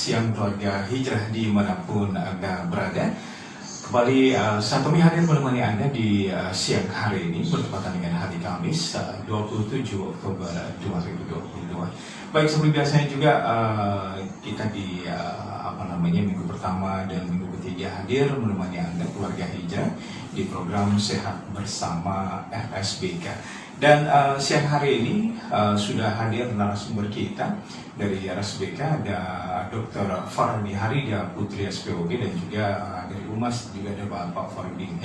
siang keluarga hijrah dimanapun Anda berada. Kembali saya Tommy hadir menemani Anda di siang hari ini bertepatan dengan hari Kamis 27 Oktober 2022. Baik, seperti biasanya juga kita di minggu pertama dan minggu ketiga hadir menemani Anda keluarga hijrah di program Sehat Bersama RSBK. Dan siang hari ini sudah hadir narasumber kita dari RSBK, ada Dr. Farani Haridia Putri SPOG, dan juga dari Umas juga ada Bapak Farudin.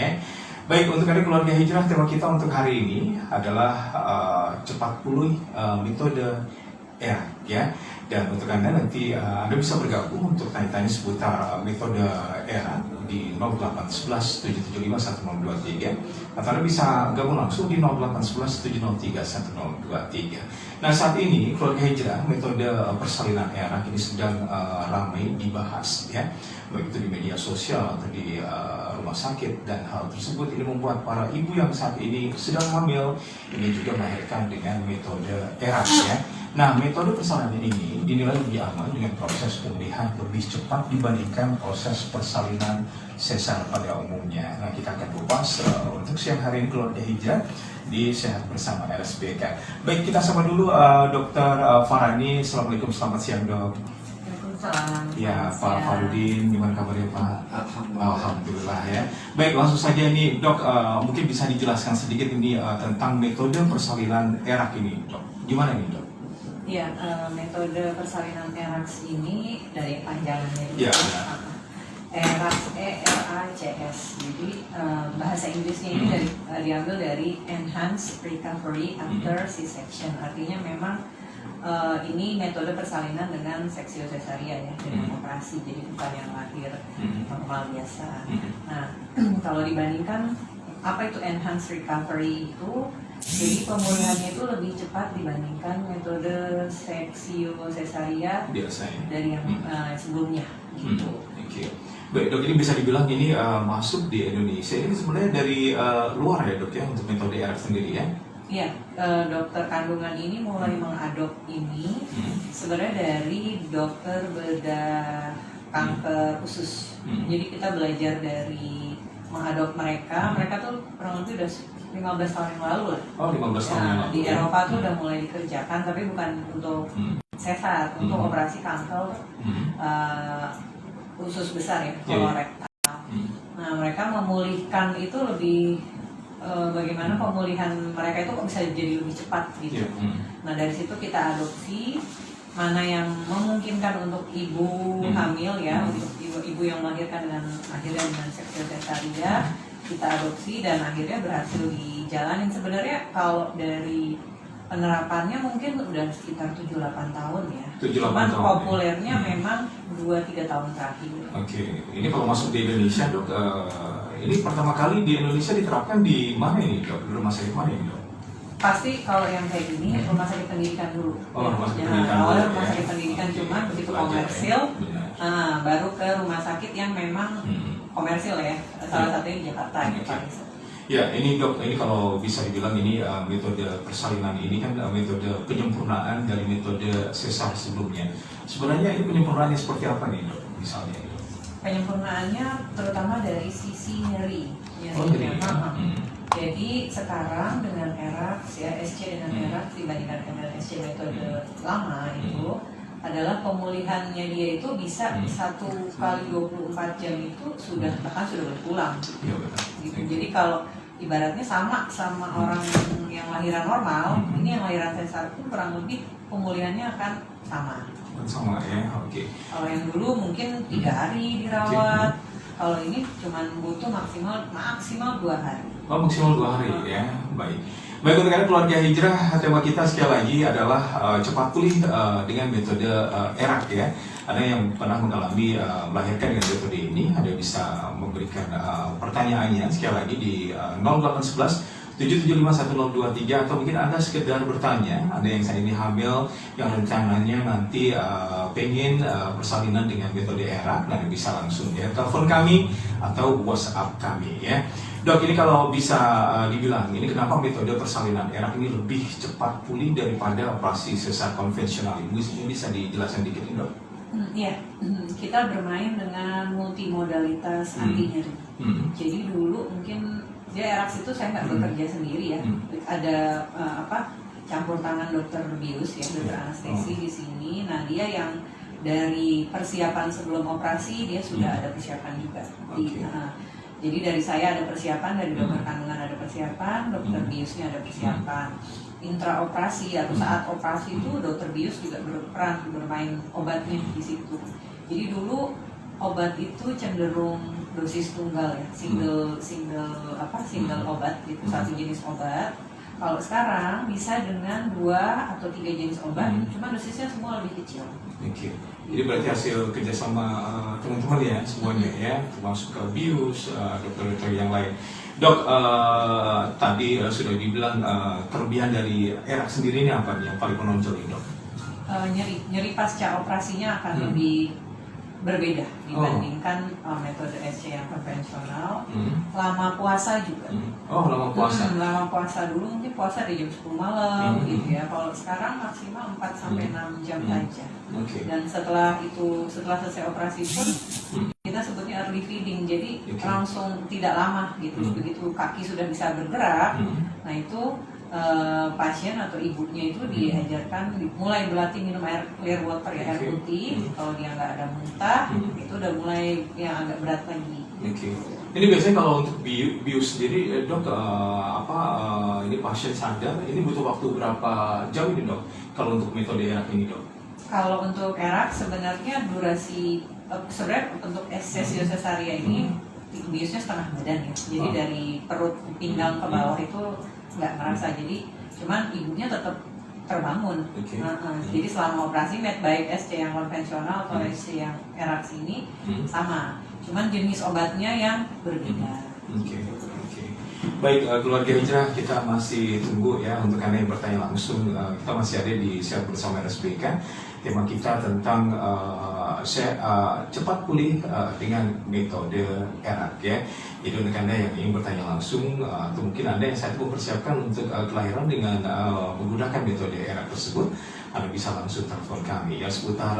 Baik, untuk Anda keluarga hijrah, tema kita untuk hari ini adalah cepat pulih metode ERA, ya. Dan untuk Anda nanti Anda bisa bergabung untuk tanya-tanya seputar metode ERA di 0811 775 1023, atau Anda bisa gabung langsung di 0811 703 1023. Nah, saat ini keluarga hijrah metode persalinan ERA ini sedang ramai dibahas, ya, baik itu di media sosial atau di rumah sakit, dan hal tersebut ini membuat para ibu yang saat ini sedang hamil ini juga melahirkan dengan metode ERA, ya. Nah, metode persalinan ini dinilai lebih aman dengan proses pemulihan lebih cepat dibandingkan proses persalinan sesar pada umumnya. Nah, kita akan kupas untuk siang hari ini keluarga hijrah di Sehat Bersama RSBK. Baik, kita sama dulu Dr. Farani. Assalamualaikum, selamat siang, Dok. Waalaikumsalam. Ya, Pak Farudin, gimana kabarnya, Pak? Alhamdulillah. Ya. Baik, langsung saja nih, Dok, mungkin bisa dijelaskan sedikit ini tentang metode persalinan ERA ini, Dok. Gimana nih, Dok? Ya, metode persalinan ERACS ini dari panjangannya itu ERACS, ERACS. Jadi bahasa Inggrisnya ini diambil dari Enhanced Recovery After C-section. Artinya memang ini metode persalinan dengan seksio cesaria, ya, dengan operasi, jadi bukan yang lahir normal biasa. Nah, kalau dibandingkan apa itu enhanced recovery itu, jadi pemulihannya itu lebih cepat dibandingkan metode seksio cesaria biasanya dari yang sebelumnya, gitu. Okay. Baik, Dok, ini bisa dibilang ini masuk di Indonesia ini sebenarnya dari luar, ya, Dok, ya, untuk metode ERA sendiri, ya? Iya, dokter kandungan ini mulai mengadop ini sebenarnya dari dokter bedah kanker usus. Jadi kita belajar dari mengadop mereka tuh kurang lebih udah 15 tahun yang lalu lah. Oh, 15 tahun yang lalu. Di Eropa tuh udah mulai dikerjakan, tapi bukan untuk sesar, untuk operasi kanker usus besar, ya, kolorektal. Nah, mereka memulihkan itu lebih bagaimana pemulihan mereka itu kok bisa jadi lebih cepat, gitu. Nah, dari situ kita adopsi mana yang memungkinkan untuk ibu hamil, ya, untuk ibu yang melahirkan akhirnya dengan seksio cesaria, kita adopsi dan akhirnya berhasil dijalanin. Sebenarnya kalau dari penerapannya mungkin udah sekitar 7-8 tahun, ya. Cuman populernya memang 2-3 tahun terakhir. Oke, ini kalau masuk di Indonesia, Dok, ini pertama kali di Indonesia diterapkan di mana ini, Dok? Di rumah sakit mana ini, Dok? Pasti kalau yang kayak gini rumah sakit pendidikan dulu. Oh, rumah sakit pendidikan dulu. Awalnya Rumah sakit pendidikan, cuma begitu komersil, baru ke rumah sakit yang memang komersil, ya. Salah satunya di Jakarta, gitu. Ya, ini, Dok, ini kalau bisa dibilang ini metode persalinan ini kan metode penyempurnaan dari metode sesar sebelumnya. Sebenarnya ini penyempurnaannya seperti apa nih, Dok, misalnya? Penyempurnaannya terutama dari sisi nyeri. Jadi sekarang dengan ERACS, ya, SC dengan ERACS dibandingkan dengan SC metode lama itu adalah pemulihannya dia itu bisa 1 kali 24 jam itu bahkan sudah berpulang. Gitu. Jadi kalau ibaratnya sama orang yang lahiran normal, ini yang lahiran sesar pun kurang lebih pemulihannya akan sama. Sama, ya, oke. Kalau yang dulu mungkin 3 hari dirawat, kalau ini cuma butuh maksimal 2 hari. Oh, maksimal 2 hari, ya, baik. Baik, untuk Anda keluarga hijrah, tema kita sekali lagi adalah cepat pulih dengan metode ERA, ya. Ada yang pernah mengalami melahirkan dengan metode ini, ada bisa memberikan pertanyaannya sekali lagi di 0811 7751023, atau mungkin Anda sekedar bertanya, ada yang saat ini hamil yang rencananya nanti pengen persalinan dengan metode ERA, nah bisa langsung, ya, telepon kami atau WhatsApp kami, ya. Dok, ini kalau bisa dibilang, ini kenapa metode persalinan ERA ini lebih cepat pulih daripada operasi sesar konvensional? Ini bisa dijelaskan dikit, Dok? Iya, kita bermain dengan multimodalitas anti nyeri. Jadi dulu mungkin ERAX itu saya nggak bekerja sendiri ya, ada campur tangan dokter bius ya, dokter anestesi di sini. Nah dia yang dari persiapan sebelum operasi dia sudah ada persiapan juga. Jadi dari saya ada persiapan, dari dokter kandungan ada persiapan, dokter biusnya ada persiapan. Intraoperasi atau saat operasi itu dokter bius juga berperan bermain obatnya di situ. Jadi dulu obat itu cenderung dosis tunggal ya, single obat gitu, satu jenis obat. Kalau sekarang bisa dengan 2 atau 3 jenis obat, cuma dosisnya semua lebih kecil. Oke. Jadi berarti hasil kerjasama teman-teman ya semuanya ya, termasuk ke bius, dokter-dokter yang lain. Dok, tadi sudah dibilang kelebihan dari ERAX sendiri ini apa nih yang paling menonjol ini, Dok? Nyeri pasca operasinya akan lebih berbeda dibandingkan metode SC yang konvensional. Lama puasa juga. Lama puasa. Lama puasa dulu mungkin puasa di jam 10 malam gitu ya. Kalau sekarang maksimal 4 sampai 6 jam saja. Dan setelah selesai operasi pun kita sebutnya early feeding. Jadi langsung tidak lama gitu. Begitu kaki sudah bisa bergerak, nah itu pasien atau ibunya itu diajarkan mulai berlatih minum air clear water ya, air putih. Kalau dia nggak ada muntah, itu udah mulai yang agak berat lagi. Ini biasanya kalau untuk bius sendiri, Dok, ini pasien sadar, ini butuh waktu berapa jam ini, Dok? Kalau untuk metode ERAX ini, Dok? Kalau untuk ERAX sebenarnya durasi sebenarnya untuk cesaria ini biusnya setengah badan ya. Jadi dari perut pinggang ke bawah itu nggak merasa, jadi cuman ibunya tetap terbangun. Jadi selama operasi baik SC yang konvensional atau SC yang ERAX ini sama, cuman jenis obatnya yang berbeda. Baik, keluarga hijrah, kita masih tunggu ya untuk Anda yang bertanya langsung. Kita masih ada di Sehat Bersama RSBK. Tema kita tentang cepat pulih dengan metode ERAX ya. Jadi untuk Anda yang ingin bertanya langsung, atau mungkin Anda yang saat itu mempersiapkan untuk kelahiran dengan menggunakan metode ERAX tersebut, Anda bisa langsung telepon kami ya seputar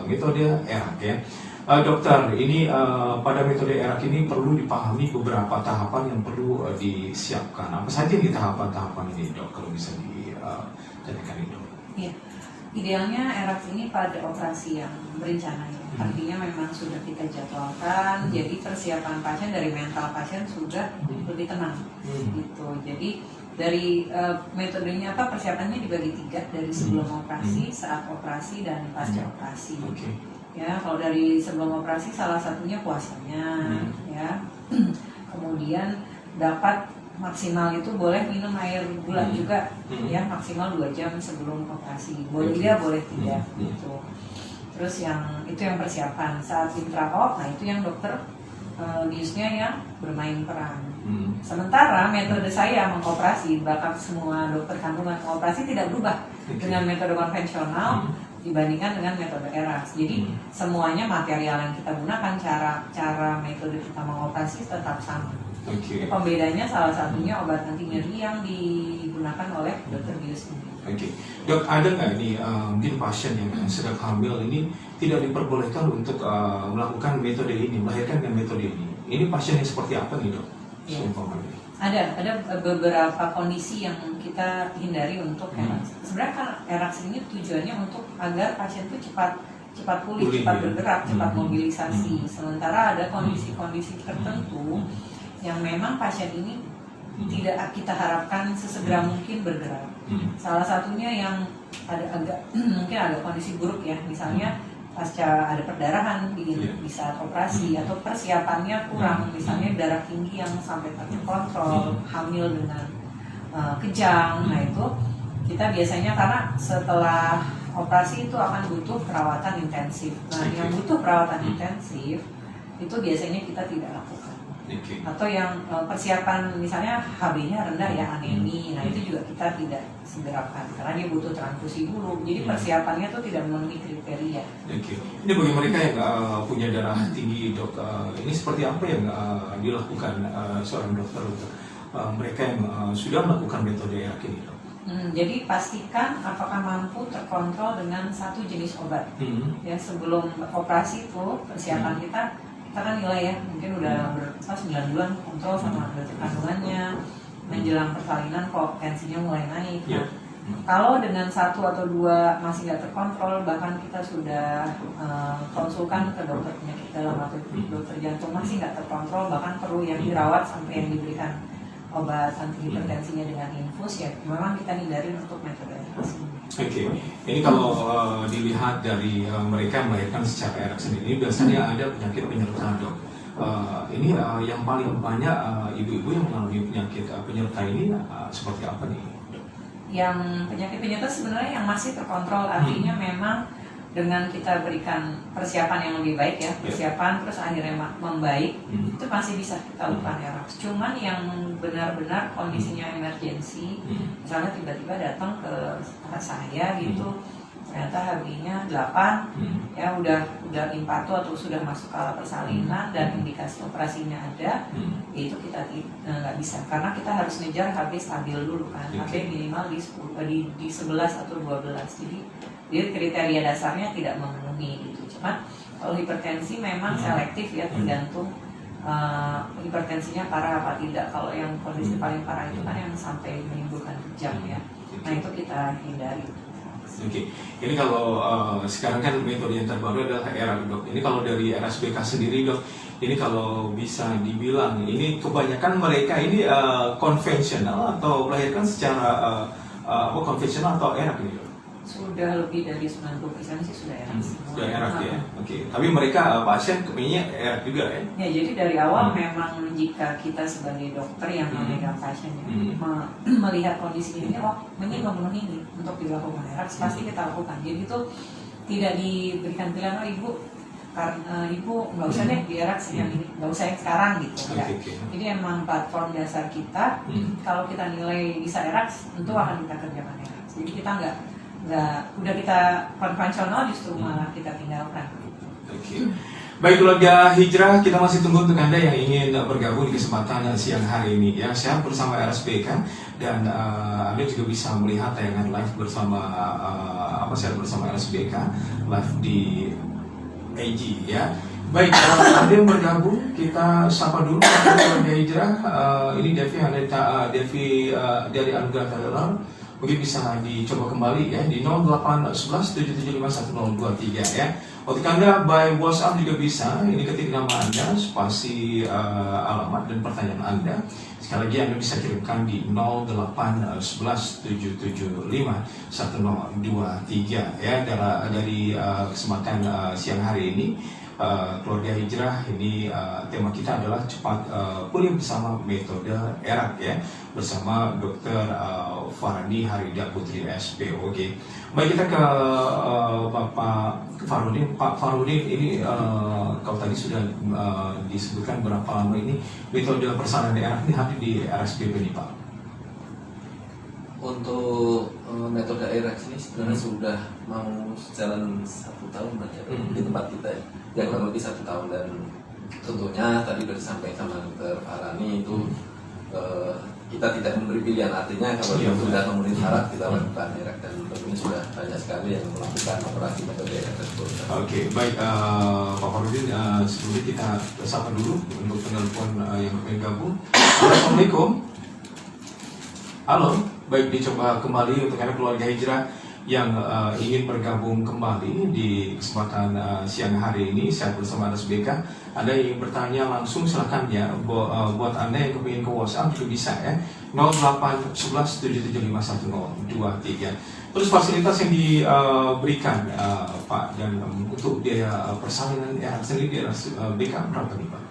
metode ERAX ya. Dokter, ini pada metode ERAX ini perlu dipahami beberapa tahapan yang perlu disiapkan. Apa saja nih tahapan-tahapan ini, Dok? Kalau bisa ditanyakan itu. Iya. Idealnya ERAX ini pada operasi yang berencana ya. Artinya memang sudah kita jadwalkan, jadi persiapan pasien dari mental pasien sudah lebih tenang gitu. Jadi dari metodenya persiapannya dibagi 3, dari sebelum operasi, saat operasi, dan pasca operasi. Ya, kalau dari sebelum operasi salah satunya puasanya ya. Kemudian dapat maksimal itu boleh minum air gula juga ya, maksimal 2 jam sebelum operasi. Boleh dia, boleh tidak gitu. Terus yang persiapan saat intraop, nah itu yang dokter biusnya yang bermain peran. Sementara metode saya mengoperasi, bahkan semua dokter kandungan mengoperasi tidak berubah dengan metode konvensional dibandingkan dengan metode ERAX. Jadi semuanya material yang kita gunakan, cara metode kita mengoperasi tetap sama. Pembedanya salah satunya obat anti nyeri yang digunakan oleh dokter bius ini. Dok, ada nggak nih mungkin pasien yang sedang hamil ini tidak diperbolehkan untuk melakukan metode ini, melahirkan dengan metode ini? Ini pasien yang seperti apa nih, Dok? Ada beberapa kondisi yang kita hindari untuk ERAX. Sebenarnya kan ERAX ini tujuannya untuk agar pasien itu cepat pulih, cepat bergerak, cepat mobilisasi. Sementara ada kondisi-kondisi tertentu yang memang pasien ini tidak kita harapkan sesegera mungkin bergerak. Salah satunya yang mungkin agak kondisi buruk ya, misalnya pasca ada perdarahan di saat operasi atau persiapannya kurang, misalnya darah tinggi yang sampai tak terkontrol, hamil dengan kejang. Nah itu kita biasanya karena setelah operasi itu akan butuh perawatan intensif. Nah yang butuh perawatan intensif itu biasanya kita tidak lakukan. Atau yang persiapan misalnya HB-nya rendah ya, anemi, nah itu juga kita tidak segerakan karena dia butuh transfusi dulu. Jadi persiapannya tuh tidak memenuhi kriteria. Ini bagi mereka yang punya darah tinggi, Dok, ini seperti apa yang dilakukan seorang dokter untuk mereka yang sudah melakukan metode ERAX ini, Dok? Jadi pastikan apakah mampu terkontrol dengan satu jenis obat. Ya, sebelum operasi itu persiapan kita kan nilai ya, mungkin udah 9 bulan kontrol sama detik kandungannya, menjelang persalinan kok tensinya mulai naik. Nah, kalau dengan 1 atau 2 masih nggak terkontrol, bahkan kita sudah konsulkan ke dokter penyakit dalam atau dokter jantung masih nggak terkontrol, bahkan perlu yang dirawat sampai yang diberikan obat anti hipertensinya dengan infus, ya memang kita hindarin untuk metode RX. Oke, ini kalau dilihat dari mereka melahirkan secara RX sendiri, biasanya ada penyakit penyerta, dok. Ini yang paling banyak ibu-ibu yang mengalami penyakit penyerta ini seperti apa nih? Yang penyakit penyerta sebenarnya yang masih terkontrol, artinya memang dengan kita berikan persiapan yang lebih baik ya, persiapan terus akhirnya membaik, itu masih bisa kita lakukan RX. Cuman yang benar-benar kondisinya emergensi, misalnya tiba-tiba datang ke saya gitu, ternyata HB-nya 8, ya udah infarto atau sudah masuk ke alat persalinan dan indikasi operasinya ada, itu kita nggak bisa, karena kita harus ngejar HB stabil dulu kan, HB minimal di 11 atau 12, jadi kriteria dasarnya tidak memenuhi gitu. Cuma kalau hipertensi memang selektif ya, tergantung hipertensinya parah apa tidak. Kalau yang kondisi paling parah itu kan yang sampai menimbulkan kejang ya, nah itu kita hindari. Oke, ini kalau sekarang kan metode yang terbaru adalah ERA, dok. Ini kalau dari RSBK sendiri, dok, ini kalau bisa dibilang ini kebanyakan mereka ini konvensional atau melahirkan secara konvensional atau ERA ini, dok? Sudah lebih dari 90% sih sudah ERA. Sudah ERA ya. Oke. Tapi mereka pasien kepingnya ERA juga ya? Ya, jadi dari awal memang jika kita sebagai dokter yang memegang pasien melihat kondisi ini, ini memenuhi ini untuk dilakukan ERA, pasti kita lakukan. Jadi itu tidak diberikan pilihan, ibu karena ibu nggak usah deh di ERA yang ini, nggak usah yang sekarang gitu. Jadi emang platform dasar kita, kalau kita nilai bisa ERA, tentu akan kita kerjakan ERA. Jadi kita nggak udah kita konvensional, justru malah kita tinggalkan. Oke. Baik keluarga Hijrah, kita masih tunggu untuk Anda yang ingin bergabung di kesempatan siang hari ini ya. Saya bersama RSBK dan Anda juga bisa melihat tayangan live bersama saya bersama RSBK live di AG ya. Baik, ada yang bergabung, kita sapa dulu keluarga Hijrah. Ini Devi dari Anugerah Dalam. Mungkin bisa dicoba kembali ya di 0811-775-1023 ya. Untuk Anda by WhatsApp juga bisa, ini ketik nama Anda, spasi alamat dan pertanyaan Anda. Sekali lagi Anda bisa kirimkan di 0811-775-1023 ya. Dari kesempatan siang hari ini keluarga Hijrah ini tema kita adalah cepat pulih bersama metode ERA ya, bersama Dr. Farani Harida Putri SPOG. Baik, kita ke Bapak Farudin. Pak Farudin, ini kalau tadi sudah disebutkan berapa lama ini metode persalinan ERA ini hadir di RSPB ini, Pak? Untuk metode ERA ini sebenarnya sudah mau jalan 1 tahun di tempat kita ya kurang lebih 1 tahun, dan tentunya tadi sudah disampaikan sama Dr. Farani itu kita tidak memberi pilihan, artinya kalau dia sudah memenuhi syarat kita lakukan ERA, dan tentunya sudah banyak sekali yang melakukan operasi metode ERA tersebut. Oke, baik Pak Farudin, sebelumnya kita sapa dulu untuk penelpon yang bergabung. Assalamualaikum. Halo, baik, dicoba kembali untuk Anda keluarga Hijrah yang ingin bergabung kembali di kesempatan siang hari ini. Saya bersama RSBK. Anda yang bertanya langsung silakan ya, buat Anda yang kepingin ke WhatsApp juga bisa ya, 0811-775-1023. Terus fasilitas yang diberikan Pak, dan untuk biaya persalinan sendiri di RSBK berapa nih Pak?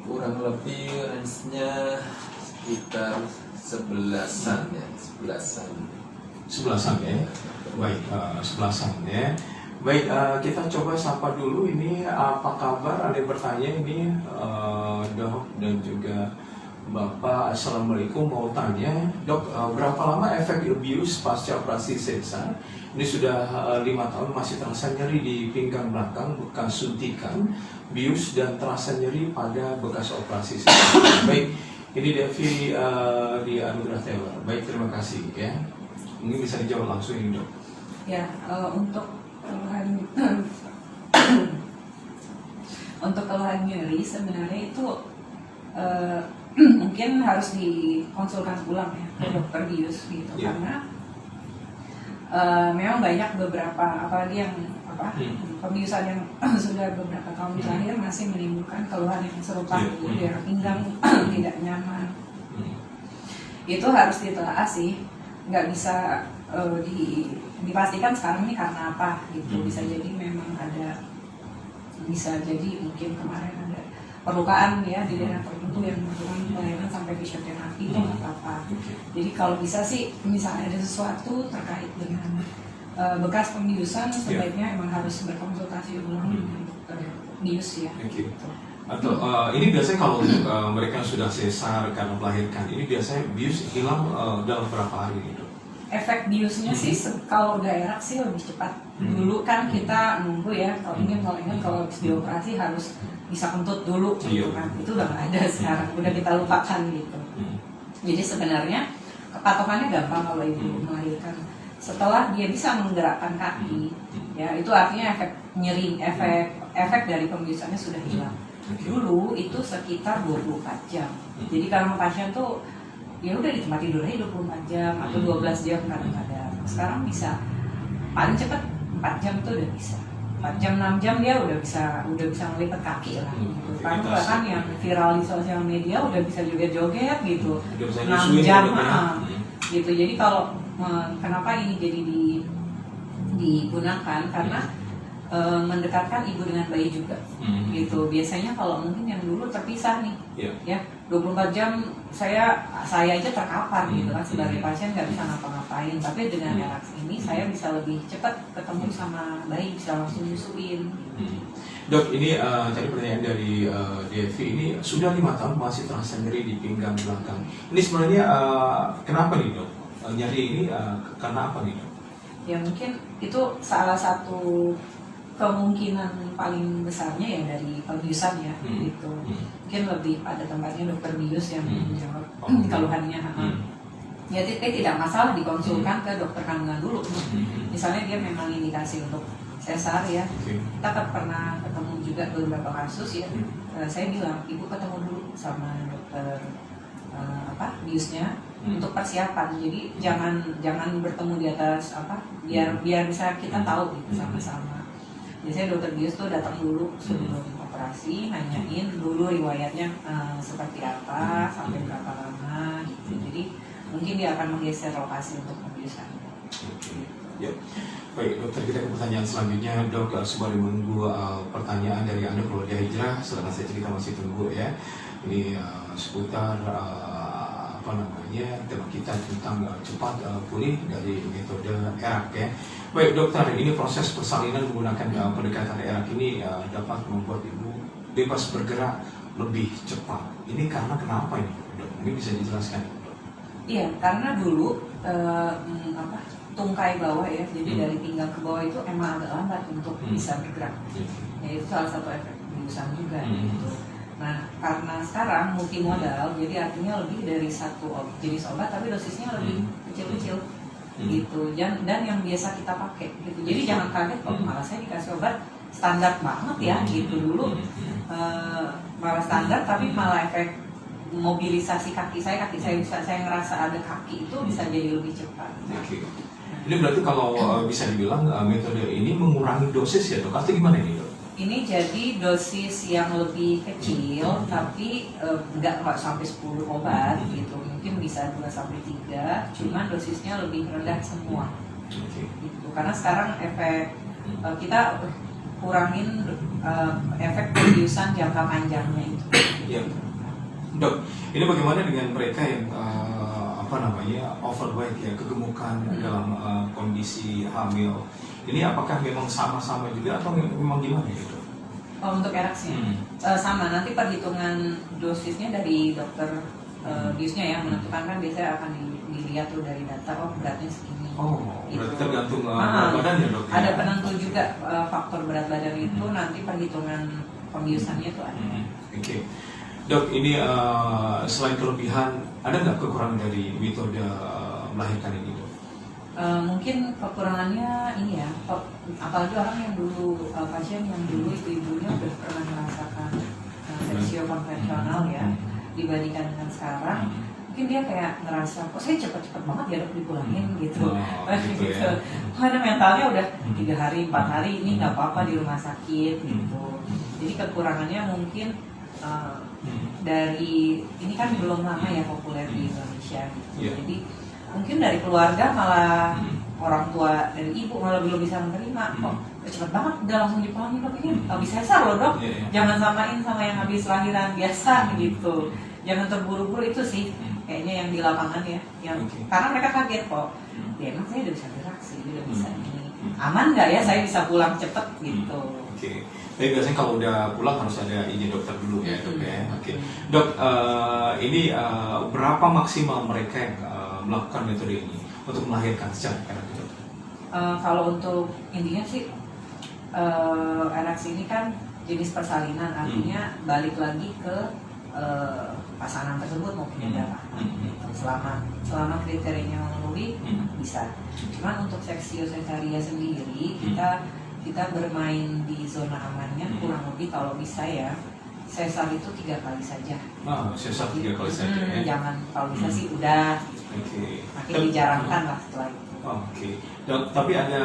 Kurang lebih range-nya sekitar 11-an ya, 11-an ya. Baik, 11-an ya. Baik, kita coba sapa dulu ini apa kabar, ada yang bertanya ini Dok dan juga Bapak. Assalamualaikum, mau tanya Dok, berapa lama efek abuse pasca operasi sesar? Ini sudah 5 tahun, masih terasa nyeri di pinggang belakang bekas suntikan bius dan terasa nyeri pada bekas operasi sesar. Baik, ini Devi di Anugerah Taylor. Baik, terima kasih ya. Mungkin bisa dijawab langsung ini dok. Ya, untuk keluhan untuk keluhan nyeri sebenarnya itu mungkin harus dikonsulkan ulang ya ke dokter bius gitu, karena memang banyak beberapa, apalagi yang pembiusan yang sudah beberapa tahun terakhir masih menimbulkan keluhan yang serupa, daerah pinggang tidak nyaman. Itu harus ditelaah sih, nggak bisa dipastikan sekarang ini karena apa gitu. Bisa jadi memang ada, bisa jadi mungkin kemarin ada perlukaan ya di daerah tertentu yang membutuhkan pelayanan sampai fisioterapi, itu nggak apa-apa. Jadi kalau bisa sih misalnya ada sesuatu terkait dengan bekas pembiusan, sebaiknya emang harus berkonsultasi ulang dengan dokter bius ya. Atau ini biasanya kalau mereka sudah sesar karena melahirkan, ini biasanya bius hilang dalam berapa hari gitu? Efek biusnya sih kalau udah erak sih lebih cepat. Dulu kan kita nunggu ya, kalau ingat kalau habis dioperasi harus bisa kentut dulu gitu kan. Itu udah nggak ada sekarang, udah kita lupakan gitu. Jadi sebenarnya kepatokannya gampang kalau ibu melahirkan. Setelah dia bisa menggerakkan kaki, ya itu artinya efek nyeri, efek dari pembiusannya sudah hilang. Dulu itu sekitar 24 jam. Jadi kalau pasien tuh ya udah di tempat tidur aja 24 jam atau 12 jam kadang-kadang. Sekarang bisa paling cepat 4 jam tuh udah bisa. 4 jam 6 jam dia udah bisa ngelipat kaki lah gitu. Karena bahkan yang viral di sosial media udah bisa juga joget gitu. 6 jam gitu. Jadi kalau kenapa ini jadi digunakan, karena mendekatkan ibu dengan bayi juga gitu. Biasanya kalau mungkin yang dulu terpisah nih ya 24 jam saya aja terkapar gitu kan sebagai pasien, nggak bisa ngapa-ngapain, tapi dengan Erax ini saya bisa lebih cepat ketemu sama bayi, bisa langsung nyusuin. Dok, ini tadi pertanyaan dari Devi, ini sudah 5 tahun masih terasa nyeri di pinggang belakang. Ini sebenarnya kenapa nih dok? Nyeri ini karena apa nih dok? Ya mungkin itu salah satu kemungkinan paling besarnya ya dari pembiusan ya gitu. Mungkin lebih pada tempatnya dokter bius yang menjawab keluhannya. Ya tidak masalah dikonsulkan ke dokter kandungan dulu. Misalnya dia memang indikasi untuk sesar ya. Kita kan pernah ketemu juga beberapa kasus ya. Saya bilang ibu ketemu dulu sama dokter biusnya untuk persiapan. Jadi jangan bertemu di atas biar bisa kita tahu gitu sama-sama. Biasanya dokter bius tuh datang dulu sebelum operasi, nanyain dulu riwayatnya seperti apa, sampai berapa lama gitu. Jadi mungkin dia akan menggeser lokasi untuk pembiusan. Baik dokter, kita ke pertanyaan selanjutnya dok. Sebelum menunggu pertanyaan dari Anda keluarga hijrah, silakan saya cerita, masih tunggu ya. Ini seputar tema kita tentang cepat pulih dari metode Erax ya. Baik dokter, ini proses persalinan menggunakan pendekatan Erax ini dapat membuat ibu bebas bergerak lebih cepat. Ini karena kenapa ini dok? Ini bisa dijelaskan dok? Iya, karena dulu tungkai bawah ya, jadi dari pinggang ke bawah itu emang agak lambat untuk bisa bergerak. Ya itu salah satu efek pembiusan juga gitu. Nah, karena sekarang multimodal, jadi artinya lebih dari satu jenis obat, tapi dosisnya lebih kecil-kecil gitu. Dan yang biasa kita pakai gitu. Jadi jangan kaget kok malah saya dikasih obat standar banget ya gitu dulu. Malah standar, tapi malah efek mobilisasi kaki saya ngerasa ada kaki itu bisa jadi lebih cepat. Ini berarti kalau bisa dibilang metode ini mengurangi dosis ya dok, atau gimana ini dok? Ini jadi dosis yang lebih kecil, tapi nggak sampai 10 obat gitu, mungkin bisa 2-3, cuman dosisnya lebih rendah semua. Gitu. Karena sekarang efek kita kurangin efek pembiusan jangka panjangnya itu. Ya. Dok, ini bagaimana dengan mereka yang overweight ya, kegemukan dalam kondisi hamil? Ini apakah memang sama-sama juga atau memang gimana gitu? Untuk Eraxnya sama, nanti perhitungan dosisnya dari dokter biusnya ya menentukan, kan biasanya akan dilihat tuh dari data, beratnya segini. Berarti tergantung berat badan ya dok? Ada penentu juga faktor berat badan itu, nanti perhitungan pembiusannya tuh ada. Dok, ini selain kelebihan, ada nggak kekurangan dari metode melahirkan ini dok? Mungkin kekurangannya ini ya, apalagi orang yang dulu pasien yang dulu ibu-ibunya udah pernah merasakan seksio konvensional ya, dibandingkan dengan sekarang, mungkin dia kayak ngerasa kok saya cepet-cepet banget ya dok dipulangin gitu, gitu ya. Karena mentalnya udah 3 hari 4 hari ini nggak apa-apa di rumah sakit gitu. Jadi kekurangannya mungkin dari ini kan belum lama ya populer di Indonesia gitu. Jadi mungkin dari keluarga malah orang tua dari ibu malah belum bisa menerima, kok cepet banget udah langsung dipulangin dok, ini habis sesar loh dok, jangan samain sama yang habis lahiran biasa gitu, jangan terburu-buru. Itu sih kayaknya yang di lapangan ya, yang karena mereka kaget kok, ya emang saya udah bisa gerak sih, udah bisa ini, aman nggak ya saya bisa pulang cepet gitu. Tapi biasanya kalau udah pulang harus ada izin dokter dulu ya dok ya. Dok, ini berapa maksimal mereka yang melakukan metode ini untuk melahirkan secara enak itu? Kalau untuk intinya sih eraksi ini kan jenis persalinan, artinya balik lagi ke pasangan tersebut mau punya darah. Selama kriterianya memenuhi bisa. Cuman untuk seksio cesaria sendiri kita bermain di zona amannya kurang lebih kalau bisa ya sesar itu 3 kali saja. Sesar 3 kali saja ya. Jangan kalau bisa sih udah makin dijarangkan lah setelah itu. Tapi ada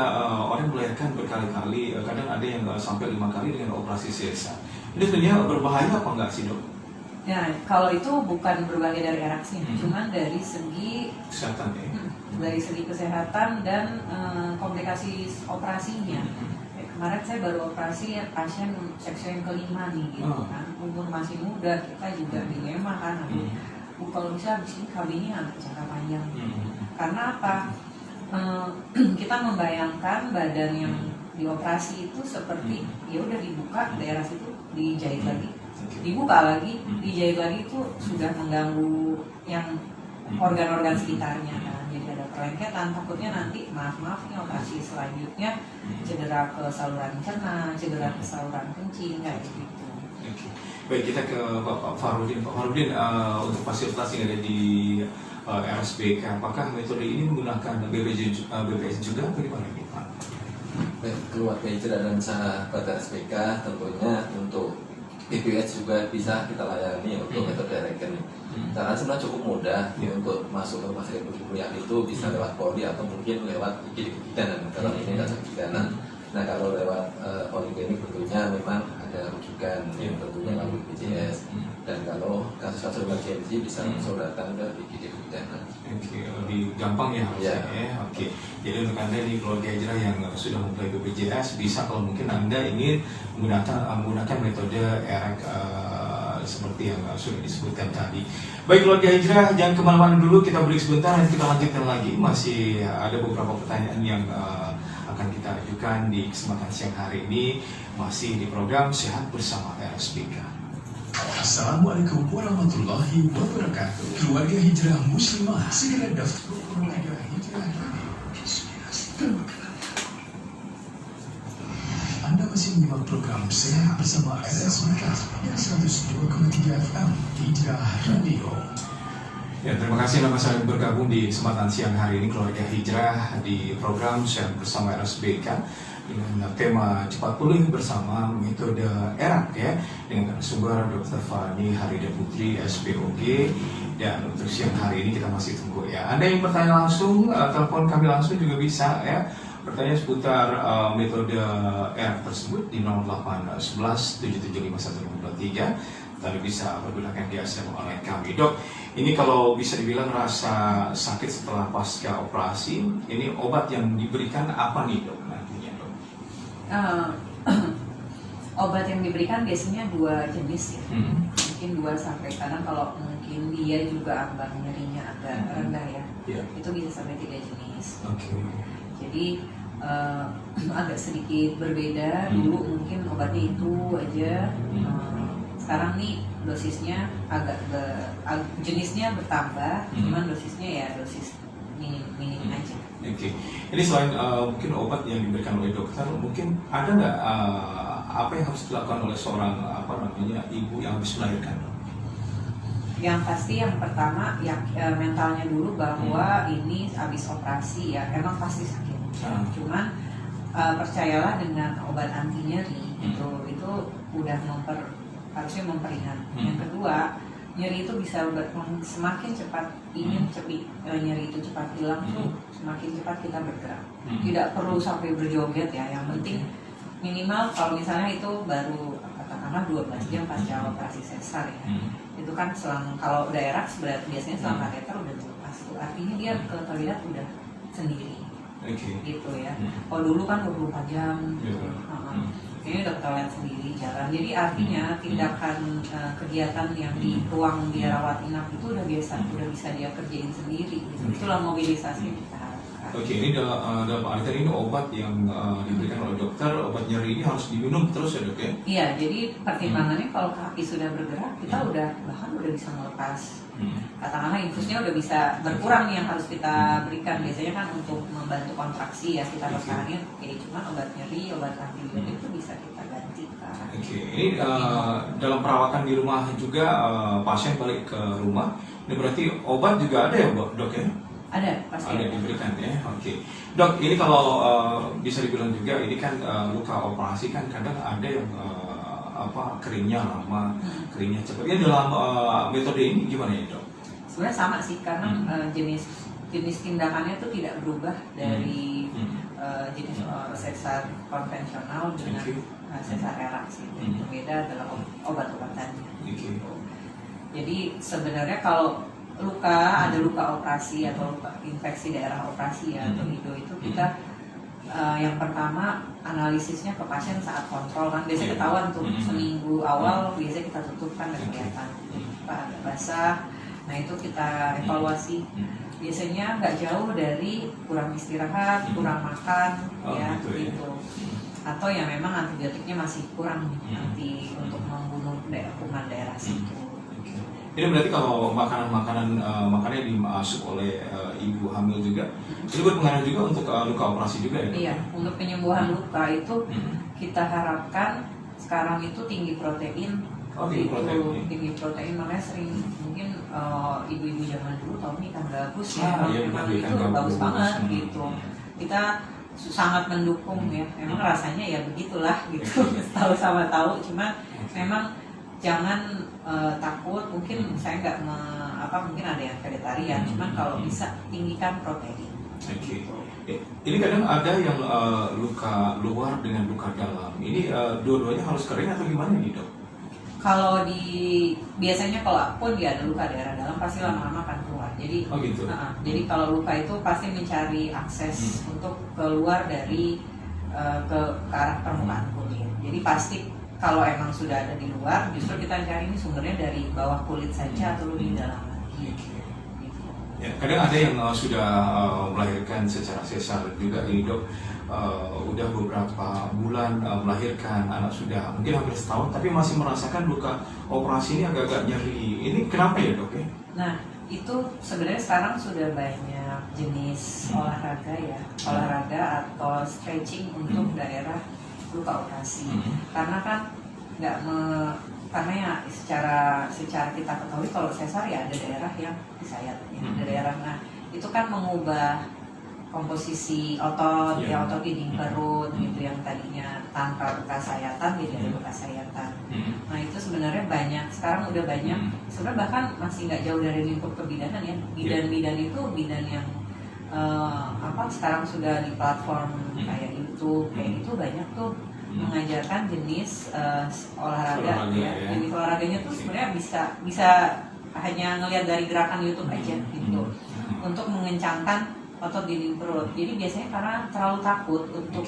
orang yang melahirkan berkali-kali, kadang ada yang sampai 5 kali dengan operasi sesar. Ini sebenarnya berbahaya apa enggak sih dok? Ya, kalau itu bukan berbahaya dari eraksi, cuman dari segi kesehatan ya. Dari segi kesehatan dan komplikasi operasinya. Kemarin saya baru operasi pasien seksio yang kelima nih gitu kan, umur masih muda, kita juga dilema kan, kalau bisa habis ini kawinnya jangka panjang. Karena apa? Kita membayangkan badan yang dioperasi itu seperti ya udah dibuka daerah situ dijahit lagi, dibuka lagi, dijahit lagi, itu sudah mengganggu yang organ-organ sekitarnya kan. Jadi ada perlengketan, takutnya nanti maaf nih operasi selanjutnya cedera ke saluran cerna, cedera ke saluran kencing kayak gitu. Baik, kita ke Pak Farudin. Pak Farudin, untuk fasilitas yang ada di RSBK, apakah metode ini menggunakan BPJS juga atau gimana Pak? Baik, keluarga hijrah dan sahabat RSBK tentunya untuk BPJS juga bisa kita layani untuk metode rekening. Karena sebenarnya cukup mudah untuk masuk ke rumah sakit rujukan itu bisa lewat poli atau mungkin lewat IGD-dan kalau ini dasar pidana. Nah kalau lewat poliklinik tentunya memang ada rujukan yang tentunya melalui BPJS. Dan kalau kasus-kasus emergensi bisa langsung datang ke IGD-dan. Lebih gampang ya harusnya ya. Jadi untuk Anda di keluarga hijrah yang sudah memulai BPJS, bisa kalau mungkin Anda ingin menggunakan metode EREK seperti yang sudah disebutkan tadi. Baik keluarga hijrah, jangan kemana-mana dulu, kita break sebentar dan kita lanjutkan lagi. Masih ada beberapa pertanyaan yang akan kita ajukan di kesempatan siang hari ini, masih di program Sehat Bersama RSBK. Assalamualaikum warahmatullahi wabarakatuh. Keluarga hijrah muslimah, segera daftar keluarga hijrah. Anda masih menyimak program Sehat Bersama RSBK yang 102,3 FM Hijrah Radio. Ya, terima kasih Anda masih bergabung di kesempatan siang hari ini keluarga hijrah di program Sehat Bersama RSBK dengan tema cepat pulih bersama metode ERAK ya, dengan sumber Dr. Fani Harida Putri SPOG. Dan untuk siang hari ini kita masih tunggu ya. Anda yang bertanya langsung, telepon kami langsung juga bisa ya. Bertanya seputar metode ERAK tersebut di 0811 775 1523. Tadi bisa pergunakan di ASM online kami. Dok, ini kalau bisa dibilang rasa sakit setelah pasca operasi, ini obat yang diberikan apa nih dok nantinya dok? Obat yang diberikan biasanya 2 jenis ya. Mungkin 2 sampai kadang kalau mungkin dia juga ambang nyerinya agak rendah ya. Itu bisa sampai 3 jenis. Jadi agak sedikit berbeda. Dulu mungkin obatnya itu aja. Sekarang nih dosisnya agak jenisnya bertambah, cuman dosisnya ya dosis minim aja. Ini selain mungkin obat yang diberikan oleh dokter, mungkin ada nggak apa yang harus dilakukan oleh seorang ibu yang habis melahirkan? Yang pasti yang pertama ya mentalnya dulu bahwa ini habis operasi ya emang pasti sakit. Cuman percayalah dengan obat anti nyeri itu udah harusnya memperingan. Yang kedua, nyeri itu bisa semakin cepat nyeri itu cepat hilang tuh semakin cepat kita bergerak. Tidak perlu sampai berjoget ya. Yang penting minimal kalau misalnya itu baru katakanlah 12 jam pasca operasi sesar ya. Itu kan kalau daerah biasanya selang kateter udah lepas tuh. Artinya dia ke toilet udah sendiri. Gitu ya. Kalau dulu kan 24 jam gitu. Ini udah ke toilet sendiri jalan. Jadi artinya tindakan kegiatan yang di ruang dia rawat inap itu udah bisa dia kerjain sendiri gitu. Itulah mobilisasi yang kita harapkan. Ini dalam artian ini obat yang diberikan oleh dokter, obat nyeri ini harus diminum terus ya dok ya? Iya, jadi pertimbangannya kalau kaki sudah bergerak, kita bahkan udah bisa melepas. Katakanlah infusnya udah bisa berkurang nih yang harus kita berikan. Biasanya kan untuk membantu kontraksi ya kita pertahanin. Cuma obat nyeri, obat antibiotik itu bisa kita gantikan. Ini dalam perawatan di rumah juga pasien balik ke rumah. Ini berarti obat juga ada ya dok ya? Ada, pasti ada diberikan ya. Dok, ini kalau bisa dibilang juga ini kan luka operasi kan kadang ada yang keringnya lama, keringnya cepat. Ini dalam metode ini gimana ya dok? Sebenarnya sama sih karena jenis tindakannya itu tidak berubah dari jenis sesar konvensional dengan sesar relaksi. Berbeda adalah obat-obatannya. Jadi sebenarnya kalau ada luka operasi atau luka infeksi daerah operasi ya atau itu kita yang pertama analisisnya ke pasien saat kontrol kan biasanya ketahuan tuh seminggu awal biasanya kita tutup kan ada kelihatan agak basah. Nah itu kita evaluasi biasanya nggak jauh dari kurang istirahat, kurang makan gitu. Atau yang memang antibiotiknya masih kurang nanti untuk membunuh kuman daerah situ. Ini berarti kalau makanan yang dimasuk oleh ibu hamil juga, itu berpengaruh juga untuk luka operasi juga ya? Iya, untuk penyembuhan luka itu kita harapkan sekarang itu tinggi protein. Tinggi protein makanya sering mungkin ibu-ibu zaman dulu tahu ikan gabus ya, memang itu bagus banget gitu. Kita sangat mendukung ya, memang rasanya ya begitulah gitu, tahu sama tahu, cuman memang jangan takut, mungkin saya nggak mungkin ada yang vegetarian, cuman kalau bisa tinggikan protein. Ini kadang ada yang luka luar dengan luka dalam. Ini dua-duanya harus kering atau gimana nih dok? Kalau biasanya kalau pun dia ada luka daerah dalam pasti lama-lama akan keluar. Jadi jadi kalau luka itu pasti mencari akses untuk keluar dari ke arah permukaan kulit. Jadi pasti kalau emang sudah ada di luar, justru kita cari ini sumbernya dari bawah kulit saja atau lebih dalam lagi. Ya, kadang ada yang sudah melahirkan secara sesar juga ini dok, udah beberapa bulan melahirkan anak sudah mungkin hampir setahun, tapi masih merasakan luka operasi ini agak-agak nyeri. Ini kenapa ya dok ya? Nah itu sebenarnya sekarang sudah banyak jenis olahraga atau stretching untuk daerah luka operasi karena kan karena ya secara kita ketahui kalau sesar ya ada daerah yang disayat ada daerah itu kan mengubah komposisi otot otot dinding perut gitu yang tadinya tanpa bekas sayatan jadi ada bekas sayatan. Nah itu sebenarnya sekarang udah banyak sebenarnya bahkan masih nggak jauh dari lingkup kebidanan ya, bidan itu bidan yang sekarang sudah di platform kayak YouTube kayak itu banyak tuh mengajarkan jenis olahraga ya. Jenis olahraganya tuh sebenarnya bisa hanya ngelihat dari gerakan YouTube aja gitu untuk mengencangkan otot dinding perut. Jadi biasanya karena terlalu takut untuk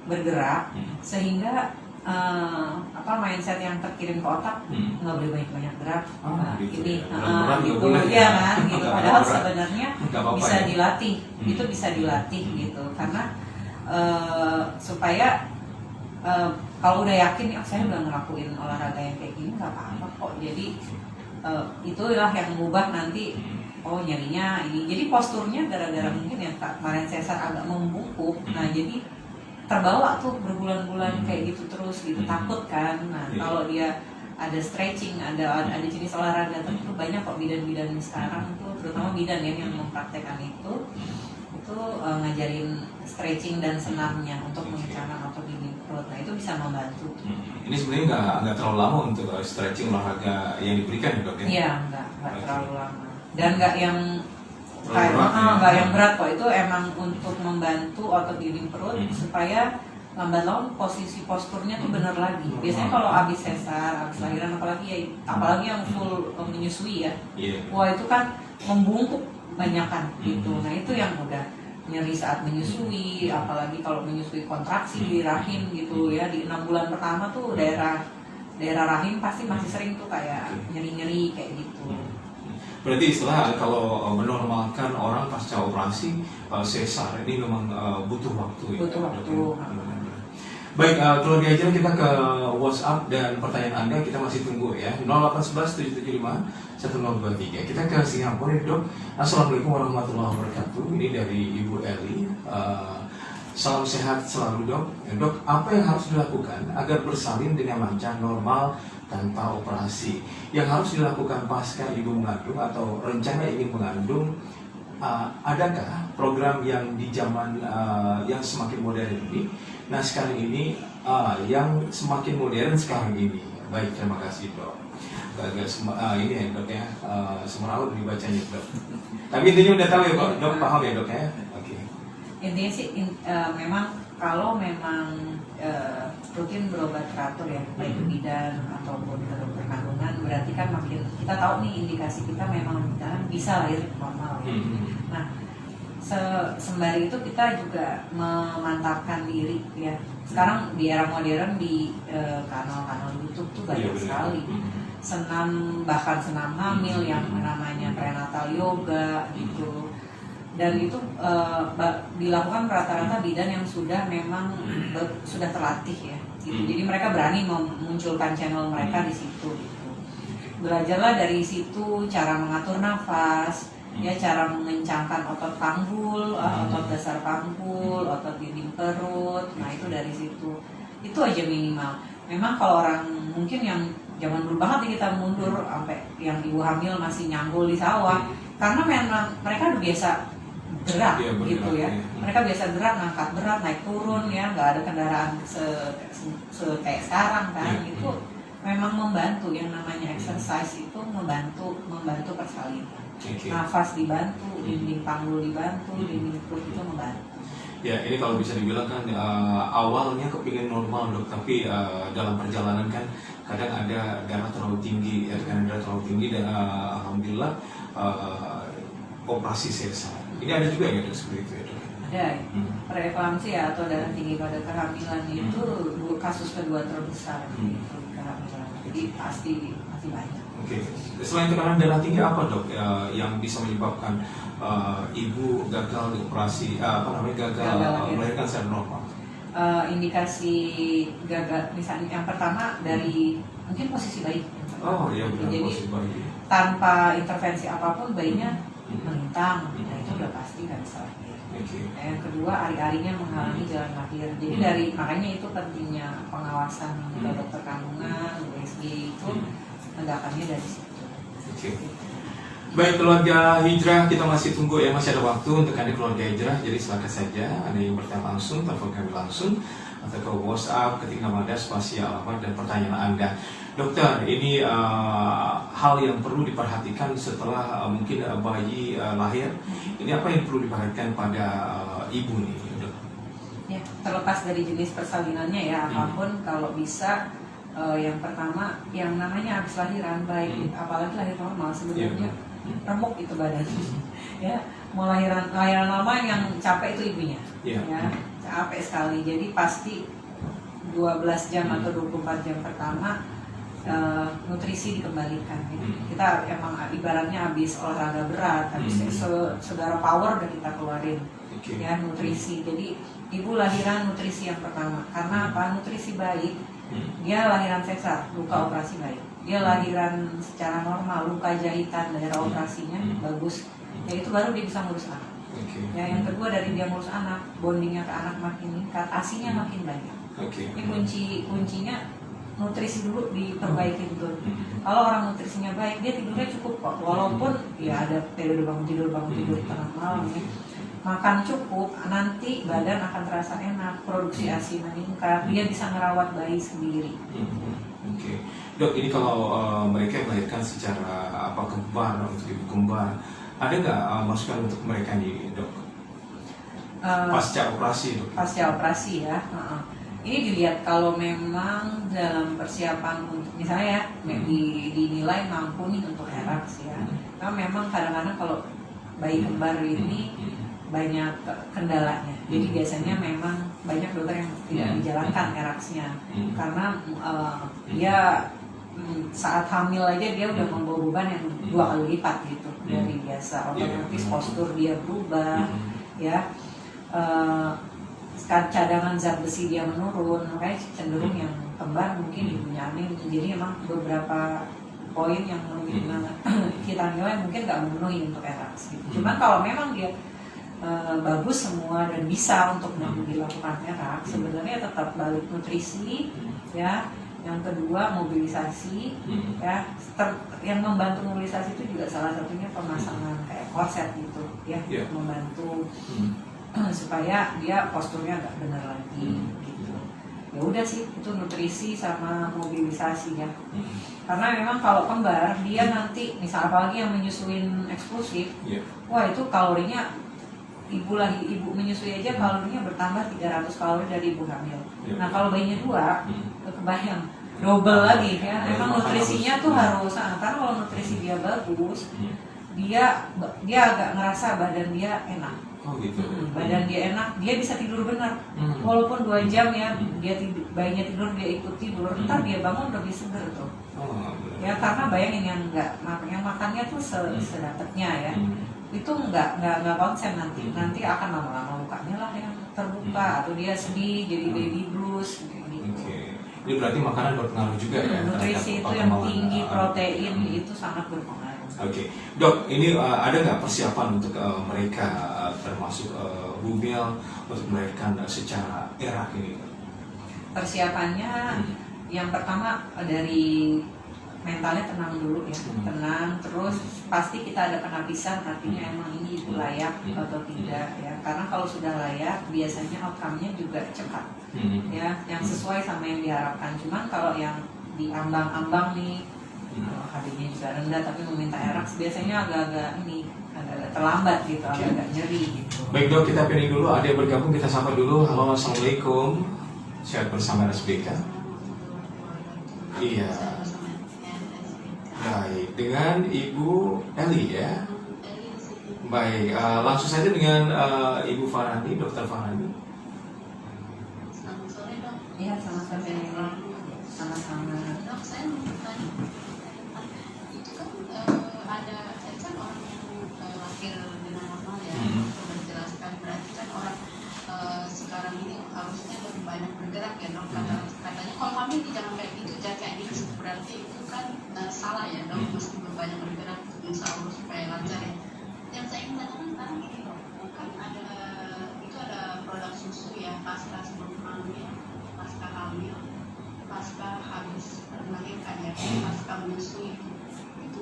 bergerak sehingga mindset yang terkirim ke otak nggak boleh banyak gerak gitu ya kan gitu. Padahal sebenarnya bisa dilatih, itu bisa dilatih gitu karena supaya kalau udah yakin saya udah ngelakuin olahraga yang kayak gini nggak apa-apa kok. Jadi itulah yang mengubah nanti nyerinya ini. Jadi posturnya gara-gara mungkin yang kemarin sesar agak membungkuk. Nah jadi terbawa tuh berbulan-bulan kayak gitu terus gitu, takut kan. Nah kalau dia ada stretching, ada jenis olahraga tertentu. Banyak kok bidan-bidan sekarang tuh, terutama bidan ya yang mempraktekkan itu ngajarin stretching dan senamnya untuk mengencangkan otot dinding perut. Nah itu bisa membantu. Ini sebenarnya nggak terlalu lama untuk stretching olahraga yang diberikan ya dok ya? Iya, nggak terlalu lama. Dan nggak yang berat, yang berat kok. Itu emang untuk membantu otot dinding perut supaya lambat laun posturnya tuh bener lagi. Biasanya kalau abis sesar, abis lahiran, apalagi yang full menyusui ya, wah itu kan membungkuk banyakan gitu. Nah itu yang udah nyeri saat menyusui, apalagi kalau menyusui kontraksi di rahim gitu ya, di 6 bulan pertama tuh daerah rahim pasti masih sering tuh kayak nyeri-nyeri kayak gitu. Berarti istilah kalau menormalkan orang pasca operasi sesar ini memang butuh waktu ya? Butuh waktu. Baik, keluarga aja kita ke WhatsApp dan pertanyaan Anda kita masih tunggu ya. 0811 775 1023. Kita ke Singapura ya dok. Assalamualaikum warahmatullahi wabarakatuh. Ini dari Ibu Eli. Salam sehat selalu dok. Dok, apa yang harus dilakukan agar bersalin dengan lancar normal tanpa operasi? Yang harus dilakukan pasca ibu mengandung atau rencana ingin mengandung, adakah program yang di zaman yang semakin modern ini? Nah sekarang ini yang semakin modern sekarang ini. Baik, terima kasih dok. Agak ini ya dok ya, semeraut dibacanya dok. Tapi intinya udah tahu ya dok, paham ya dok ya? Oke. Intinya sih memang kalau memang rutin berobat teratur ya, baik ke bidan ataupun ke dokter kandungan, berarti kan makin kita tahu nih indikasi kita memang bisa lahir normal ya. Nah sembari itu kita juga memantapkan diri ya. Sekarang di era modern di kanal-kanal YouTube tuh banyak sekali senam, bahkan senam hamil yang namanya prenatal yoga gitu. Dan itu dilakukan rata-rata bidan yang sudah memang sudah terlatih ya gitu. Jadi mereka berani memunculkan channel mereka di situ gitu. Belajarlah dari situ cara mengatur nafas ya, cara mengencangkan otot panggul, otot dasar panggul, otot dinding perut. Nah itu dari situ, itu aja minimal. Memang kalau orang mungkin yang zaman dulu banget nih kita mundur sampai yang ibu hamil masih nyanggul di sawah, karena memang mereka udah biasa gerak gitu ya. Mereka biasa gerak, ngangkat berat, naik turun ya, nggak ada kendaraan kayak sekarang kan. Itu memang membantu, yang namanya exercise itu membantu persalinan. Nafas dibantu, dinding panggul dibantu, dinding perut itu membantu. Ya ini kalau bisa dibilang kan awalnya kepingin normal dok, tapi dalam perjalanan kan kadang ada darah terlalu tinggi, dan alhamdulillah operasi sesar. Ini ada juga ya dok seperti itu ya dok? Ada, preeklamsia atau darah tinggi pada kehamilan itu kasus kedua terbesar di kehamilan, jadi pasti masih banyak. Oke. Selain tekanan darah tinggi apa dok yang bisa menyebabkan ibu gagal di operasi gagal melahirkan secara normal? Indikasi gagal misalnya yang pertama dari mungkin posisi bayi. Oh iya benar, jadi posisi bayi. Tanpa intervensi apapun bayinya melintang, nah itu udah pasti nggak bisa lahir. Yang kedua ari-arinya menghalangi jalan lahir. Jadi makanya itu pentingnya pengawasan dokter kandungan, USG itu ledakannya dari situ. Baik keluarga hijrah, kita masih tunggu ya, masih ada waktu untuk Anda keluarga hijrah. Jadi silakan saja Anda yang bertanya langsung, telepon kami langsung atau ke WhatsApp ketik nama Anda, spasi alamat dan pertanyaan Anda. Dokter, ini hal yang perlu diperhatikan setelah mungkin bayi lahir. Ini apa yang perlu diperhatikan pada ibu nih, dok? Ya, terlepas dari jenis persalinannya ya, apapun kalau bisa yang pertama yang namanya habis lahiran baik apalagi lahir normal sebenarnya remuk itu badannya ya. Mau lahiran normal yang capek itu ibunya ya, capek sekali. Jadi pasti 12 jam atau 24 jam pertama nutrisi dikembalikan gitu. Kita emang ibaratnya habis olahraga berat, habis saudara power udah kita keluarin ya nutrisi. Jadi ibu lahiran nutrisi yang pertama, karena apa? Nutrisi baik, dia lahiran sesar, luka operasi baik. Dia lahiran secara normal, luka jahitan daerah operasinya bagus, ya itu baru dia bisa ngurus anak. Ya yang kedua dari dia ngurus anak, bondingnya ke anak makin meningkat, asinya makin banyak. Ini kuncinya nutrisi dulu diperbaiki betul. Kalau orang nutrisinya baik, dia tidurnya cukup kok. Walaupun ya ada periode bangun tidur tengah malam ya. Makan cukup, nanti badan akan terasa enak, produksi ASI meningkat, dia bisa ngerawat bayi sendiri. Oke. Dok, ini kalau mereka melahirkan secara kembar, untuk ibu kembar, ada nggak masukan untuk mereka nih, Dok? Pasca operasi, Dok? Pasca operasi ya. Ini dilihat kalau memang dalam persiapan untuk misalnya ya, dinilai mampu nih untuk eraks ya. Karena memang kadang-kadang kalau bayi kembar ini banyak kendalanya. Jadi biasanya memang banyak dokter yang tidak menjalankan eraksnya karena dia saat hamil aja dia udah membawa beban yang 2 kali lipat gitu dari biasa. Otomatis postur dia berubah ya. Cadangan zat besi dia menurun, makanya cenderung yang kembar mungkin ibunya anin. Jadi emang beberapa poin yang kita nilai mungkin nggak memenuhi untuk eraks gitu. Cuman kalau memang dia bagus semua dan bisa untuk dilakukan eraks, sebenarnya tetap balik nutrisi ya. Yang kedua mobilisasi ya. Yang membantu mobilisasi itu juga salah satunya pemasangan kayak korset gitu ya, membantu supaya dia posturnya agak benar lagi gitu. Ya udah sih, itu nutrisi sama mobilisasi ya. Karena memang kalau kembar dia nanti misal apalagi yang menyusuin eksklusif, wah itu kalorinya ibu menyusui aja kalorinya bertambah 300 kalori dari ibu hamil. Nah kalau bayinya 2, kebayang double lagi ya. Emang nutrisinya tuh harus, karena kalau nutrisi dia bagus, dia agak ngerasa badan dia enak. Oh gitu. Badan dia enak, dia bisa tidur benar. Walaupun 2 jam ya, bayinya tidur, dia ikut tidur, ntar dia bangun lebih seger tuh. Ya karena bayangin yang makannya tuh sedapetnya ya. Itu nggak konsen nanti akan lama-lama mukanya lah yang terbuka atau dia sedih jadi baby blues gitu. Ini berarti makanan berpengaruh juga ya. Nutrisi itu yang tinggi protein itu sangat berpengaruh. Oke, Dok, ini ada nggak persiapan untuk mereka termasuk bumil untuk melahirkan secara erak ini? Persiapannya yang pertama dari mentalnya tenang dulu ya, tenang, terus pasti kita ada penapisan artinya emang ini ibu layak atau tidak ya, karena kalau sudah layak biasanya outcome-nya juga cepat ya, yang sesuai sama yang diharapkan. Cuman kalau yang di ambang-ambang nih HB-nya juga rendah tapi meminta eraks biasanya agak terlambat gitu, agak nyeri gitu. Baik Dok, kita pilih dulu, ada yang bergabung, kita sapa dulu. Halo, Assalamualaikum, sehat bersama RSBK. Iya. Baik, dengan Ibu Eli ya. Baik, langsung saja dengan Ibu Farhani, Dokter Farhani. Selamat sore dok. Iya, sama-sama. Sama-sama. Dok, saya mau bertanya. Itu kan ada kan orang yang lahir dengan normal ya. Sudah dijelaskan, berarti kan orang sekarang ini harusnya lebih banyak bergerak ya dok. Katanya kalau kami jangan kayak gitu, jangan kayak gitu. Berarti itu kan salah ya dok, mesti banyak bergerak insya Allah supaya lancar ya. Yang saya ingin tanyakan sekarang ini dok, kan ada produk susu ya pasca sebelum hamil, pasca hamil, pasca habis melahirkan ya, pasca menyusui itu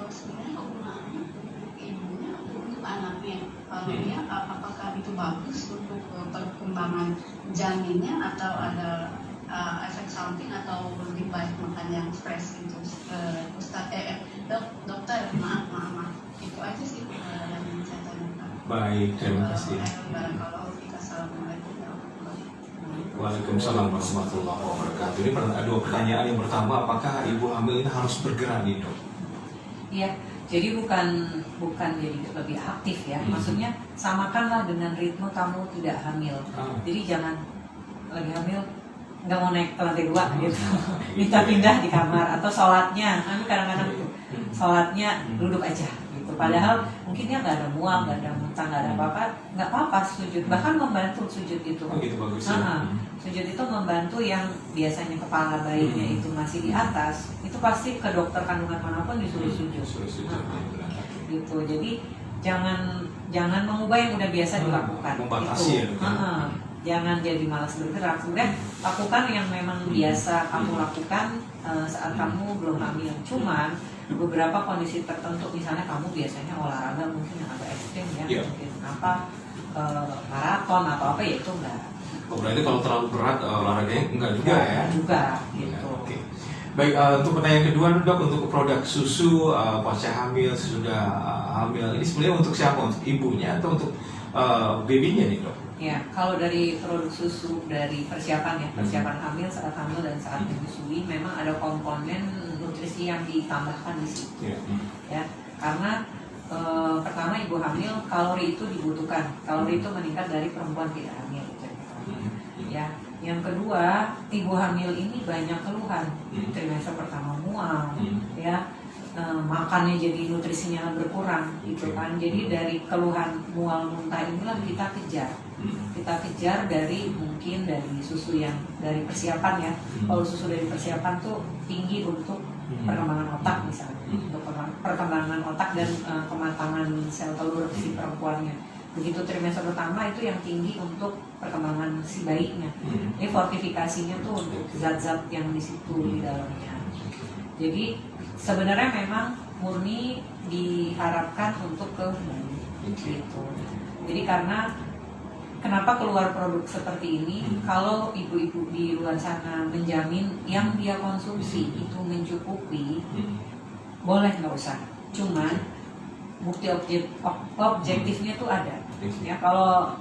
sebenarnya kegunaannya untuk ibunya untuk anaknya, kalau dia apakah itu bagus untuk perkembangan janinnya atau ada efek samping atau lebih baik makan yang fresh gitu. Dokter maaf itu aja sih yang saya tanyakan. Baik, terima kasih. Waalaikumsalam warahmatullahi wabarakatuh. Ini dua pertanyaan. Yang pertama, apakah ibu hamil ini harus bergerak nih dok? Iya, jadi bukan jadi lebih aktif ya. Maksudnya samakanlah dengan ritme kamu tidak hamil. Jadi jangan lagi hamil nggak mau naik ke lantai 2 gitu, minta pindah di kamar, atau sholatnya, kan kadang-kadang sholatnya duduk aja gitu. Padahal mungkin dia nggak ada mual, nggak ada muntah, nggak ada apa-apa, nggak apa-apa sujud, bahkan membantu sujud itu. Oh gitu, bagus ya. Sujud itu membantu yang biasanya kepala bayinya itu masih di atas, itu pasti ke dokter kandungan manapun disuruh sujud. Gitu. Jadi jangan mengubah yang udah biasa dilakukan. Membatasi gitu. Ya. jangan jadi malas bergerak. Sebenarnya lakukan yang memang biasa kamu lakukan saat kamu belum hamil. Cuman beberapa kondisi tertentu, misalnya kamu biasanya olahraga mungkin yang agak ekstrim ya, mungkin maraton atau apa, ya itu enggak. Berarti kalau terlalu berat olahraganya enggak juga ya? Juga gitu. Oke. Baik, untuk pertanyaan kedua dok, untuk produk susu pasca hamil, sesudah hamil, ini sebenarnya untuk siapa? Untuk ibunya atau untuk babynya nih dok? Ya, kalau dari produk susu dari persiapan hamil, saat hamil dan saat menyusui, memang ada komponen nutrisi yang ditambahkan di situ. Ya, karena pertama ibu hamil kalori itu dibutuhkan, kalori itu meningkat dari perempuan tidak hamil. Ya, yang kedua ibu hamil ini banyak keluhan, trimester pertama mual, ya. Makannya jadi nutrisinya berkurang gitu kan. Jadi dari keluhan mual muntah inilah kita kejar dari mungkin dari susu yang dari persiapan ya. Kalau susu dari persiapan tuh tinggi untuk perkembangan otak misalnya, untuk perkembangan otak dan kematangan sel telur si perempuannya. Begitu trimester pertama itu yang tinggi untuk perkembangan si bayinya. Ini fortifikasinya tuh untuk zat-zat yang di situ di dalamnya. Jadi sebenarnya memang murni diharapkan untuk ke bayi gitu. Jadi karena kenapa keluar produk seperti ini? Kalau ibu-ibu di luar sana menjamin yang dia konsumsi itu mencukupi, boleh nggak usah. Cuman bukti objektifnya tuh ada. Ya kalau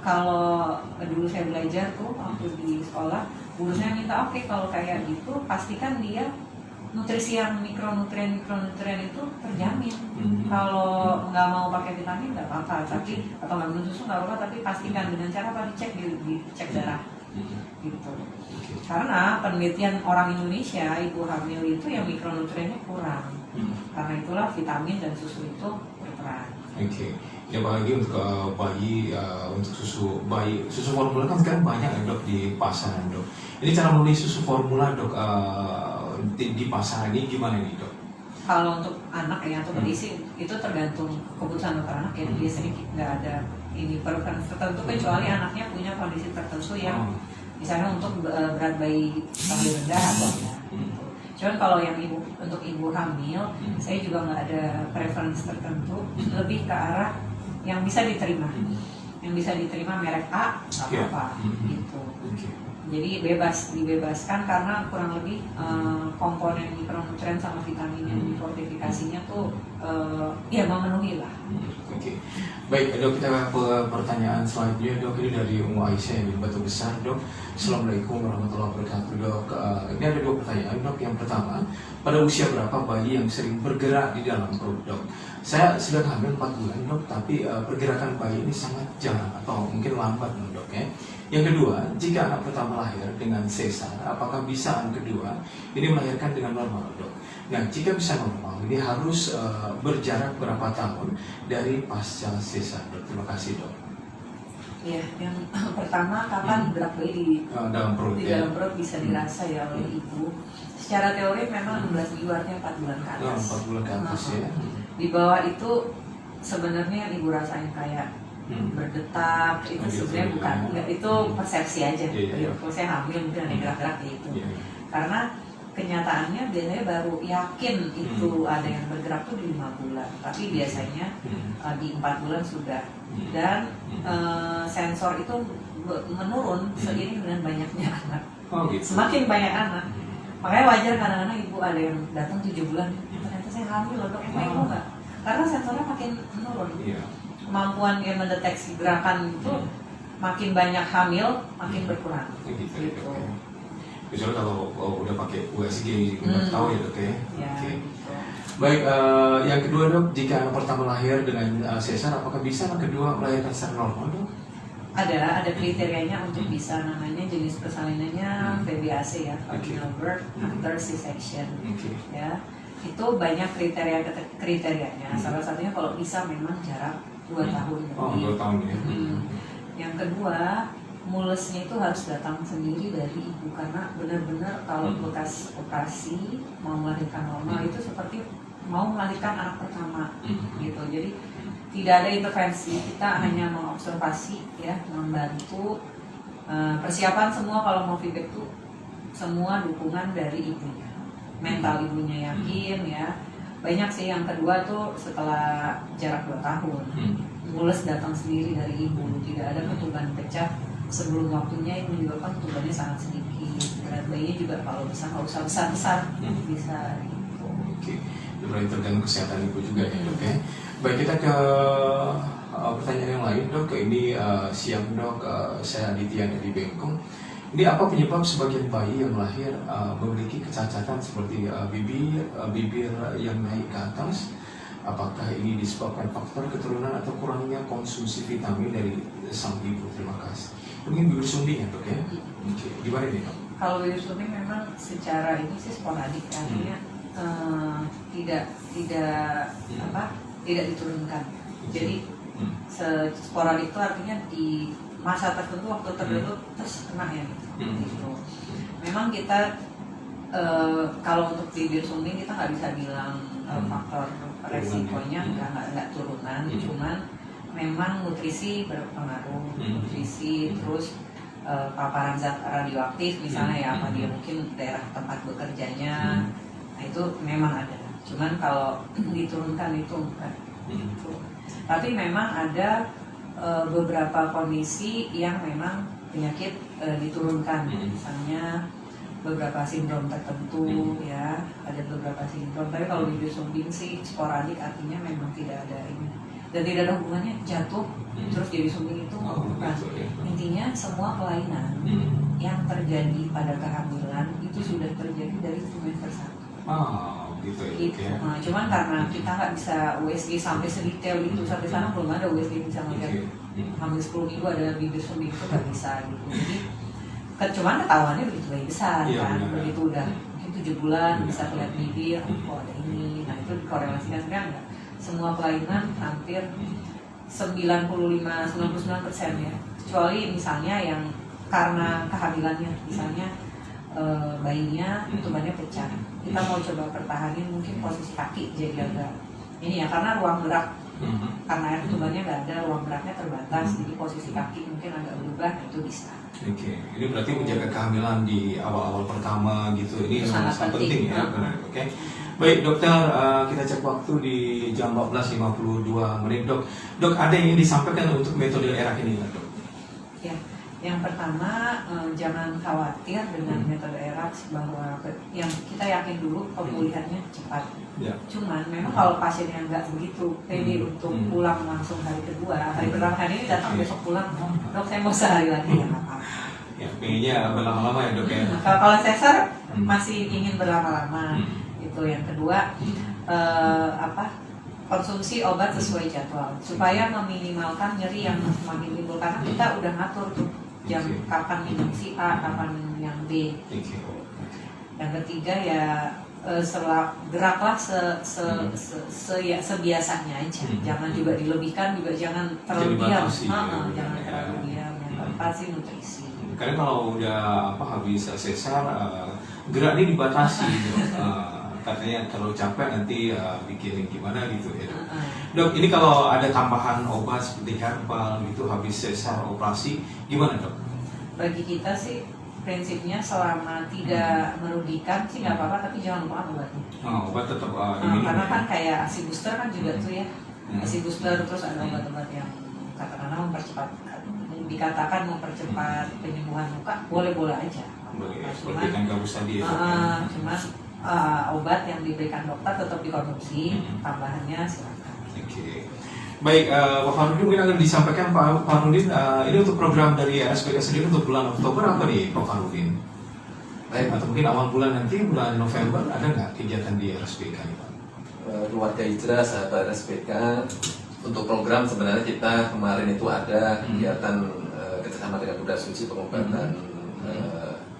dulu saya belajar tuh waktu di sekolah, guru saya minta oke, kalau kayak gitu pastikan dia nutrisi yang mikronutrien itu terjamin. Kalau nggak mau pakai vitamin nggak apa-apa, tapi atau nggak minum susu nggak apa-apa, tapi pastikan dengan cara apa, dicek dicek darah gitu. Karena penelitian orang Indonesia ibu hamil itu yang mikronutriennya kurang. Karena itulah vitamin dan susu itu berperan. Oke. Ya apalagi untuk bayi, untuk susu bayi, susu formula kan sekarang banyak ya dok di pasaran dok. Ini cara membeli susu formula dok di pasaran ini gimana nih dok? Kalau untuk anak ya atau berisi itu tergantung kebutuhan dokter anak ya. Biasanya nggak ada ini preferensi tertentu kecuali anaknya punya kondisi tertentu yang misalnya untuk berat bayi paling rendah atau ya. Cuman kalau yang untuk ibu hamil, saya juga nggak ada preferensi tertentu, lebih ke arah yang bisa diterima, merek A nggak apa-apa gitu. Jadi dibebaskan karena kurang lebih komponen mikronutrien sama vitamin yang difortifikasinya tuh ya memenuhi lah. Oke. Baik dok, kita ke pertanyaan selanjutnya dok. Ini dari Umu Aisyah di Batu Besar dok. Assalamualaikum warahmatullahi wabarakatuh dok. Ini ada dua pertanyaan dok. Yang pertama, pada usia berapa bayi yang sering bergerak di dalam perut dok? Saya sedang hamil 4 bulan dok, tapi pergerakan bayi ini sangat jarang atau mungkin lambat dok ya. Yang kedua, jika anak pertama lahir dengan sesar, apakah bisa anak kedua ini melahirkan dengan normal dok? Nah, jika bisa normal, ini harus berjarak berapa tahun dari pasca sesar dok? Terima kasih dok. Ya, yang pertama kapan berat bayi di dalam perut dalam perut bisa dirasa ya oleh ibu. Secara teori memang 16 minggu artinya 4 bulan ke atas. 4 bulan ke atas ya. Di bawah itu sebenarnya ibu rasain kayak berdetak, itu sebenarnya bukan, itu persepsi aja. Kalau saya hamil mungkin ada gerak-gerak gitu. Karena kenyataannya biasanya baru yakin itu ada yang bergerak tuh di 5 bulan, tapi biasanya di 4 bulan sudah. Dan sensor itu menurun seiring dengan banyaknya anak. Semakin banyak anak, makanya wajar kadang-kadang ibu ada yang datang 7 bulan, ternyata saya hamil loh dok, ibu nggak? Karena sensornya makin menurun. Kemampuan dia mendeteksi gerakan itu makin banyak hamil, makin berkurang. Gitu. Kecuali kalau udah pakai USG, kita tahu ya dok ya. Gitu. Baik, yang kedua dok, jika anak pertama lahir dengan sesar, apakah bisa anak kedua melahirkan secara normal dok? Ada kriterianya untuk bisa, namanya jenis persalinannya VBAC ya, vaginal birth after C-section. Ya, itu banyak kriterianya. Salah satunya kalau bisa memang jarak 2 tahun. 2 tahun ya. Yang kedua, mulusnya itu harus datang sendiri dari ibu, karena benar-benar kalau bekas operasi mau melahirkan normal itu seperti mau melahirkan anak pertama gitu. Jadi tidak ada intervensi, kita hanya mengobservasi ya, membantu Persiapan semua kalau mau feedback tuh semua dukungan dari ibunya, mental ibunya yakin ya. Banyak sih yang kedua tuh setelah jarak 2 tahun, mules datang sendiri dari ibu, tidak ada ketuban pecah sebelum waktunya, yang menyebabkan ketubannya sangat sedikit. Berat bayinya juga kalau bisa nggak usah besar-besar, bisa gitu. Oke, berarti tergantung kesehatan ibu juga ya dok ya. Baik, kita ke pertanyaan yang lain dok. Ini siang dok, saya Aditya dari Bengkong. Ini apa penyebab sebagian bayi yang lahir memiliki kecacatan seperti bibir yang naik ke atas? Apakah ini disebabkan faktor keturunan atau kurangnya konsumsi vitamin dari sang ibu? Terima kasih. Mungkin bibir sumbing ya dok ya? Oke, gimana nih dok? Kalau bibir sumbing memang secara ini sih sporadik, artinya tidak diturunkan. Jadi sporadik itu artinya di masa tertentu, waktu tertentu terus kena ya gitu. Memang kita kalau untuk bibir sumbing kita nggak bisa bilang faktor resikonya nggak turunan, cuman memang nutrisi berpengaruh, nutrisi terus paparan zat radioaktif misalnya ya, apa dia mungkin daerah tempat bekerjanya, nah itu memang ada. Cuman kalau diturunkan itu enggak. Gitu. Tapi memang ada beberapa kondisi yang memang penyakit diturunkan, misalnya beberapa sindrom tertentu ya, ada beberapa sindrom. Tapi kalau bibir sumbing sih sporadik, artinya memang tidak ada ini dan tidak ada hubungannya jatuh terus jadi sumbing itu bukan. Intinya semua kelainan yang terjadi pada kehamilan itu sudah terjadi dari trimester 1. Gitu ya. Gitu. Nah, cuman karena kita nggak bisa USG sampai sedetail itu, sampai sana belum ada USG bisa melihat hamil 10 minggu ada bibir sumbing, itu nggak bisa gitu. Jadi cuman ketahuannya begitu bayi besar kan, begitu udah mungkin 7 bulan bisa lihat bibir, oh ada ini. Nah itu dikorelasikan sebenarnya enggak. Semua kelainan hampir 99% ya, kecuali misalnya yang karena kehamilannya, misalnya bayinya tubuhnya pecah, kita mau coba pertahanin mungkin posisi kaki jadi agak ini ya, karena ruang gerak, karena air tubuhnya nggak ada, ruang geraknya terbatas, jadi posisi kaki mungkin agak berubah, itu bisa. Oke, ini berarti menjaga kehamilan di awal-awal pertama gitu, ini sangat penting ya, benar. Oke. Baik dokter, kita cek waktu di jam 14.52 dok. Dok, ada yang ingin disampaikan untuk metode ERAK ini dok? Ya, yang pertama jangan khawatir dengan metode ERAK, bahwa yang kita yakin dulu pemulihannya cepat. Ya. Cuman memang kalau pasien yang nggak begitu pede untuk pulang langsung hari kedua, hari pertama hari ini datang besok pulang, dok saya mau sehari lagi ya nggak apa-apa. Ya, pengennya berlama-lama ya dok ya. Kalau sesar masih ingin berlama-lama. Itu yang kedua, konsumsi obat sesuai jadwal supaya meminimalkan nyeri yang semakin timbul, karena kita udah ngatur tuh jam kapan minum si A, kapan minum yang B. Yang ketiga ya geraklah sebiasanya aja, jangan juga dilebihkan, juga jangan terlalu diam, jangan terlalu diam. Yang keempat sih nutrisi. Karena kalau udah habis sesar, gerak ini dibatasi gitu. Katanya terlalu capek nanti bikin gimana gitu ya dok. Dok, ini kalau ada tambahan obat seperti herbal gitu habis sesar operasi gimana dok? Bagi kita sih prinsipnya selama tidak merugikan sih nggak apa-apa, tapi jangan lupa obatnya. Obat tetap diminum. Karena kan kayak ASI booster kan juga tuh ya, ASI booster, terus ada obat-obat yang katakanlah dikatakan mempercepat penyembuhan luka, boleh-boleh aja. Boleh, seperti kan nggak usah diet. Cuman obat yang diberikan dokter tetap dikonsumsi, tambahannya silakan. Oke. Baik, Pak Farudin mungkin akan disampaikan Pak Farudin, ini untuk program dari RSPK sendiri untuk bulan Oktober apa nih Pak Farudin? Baik, atau mungkin awal bulan nanti, bulan November, ada nggak kegiatan di RSPK ini Pak? Keluarga Hijrah sahabat RSPK, untuk program sebenarnya kita kemarin itu ada kegiatan kerjasama dengan Bunda Suci pengobatan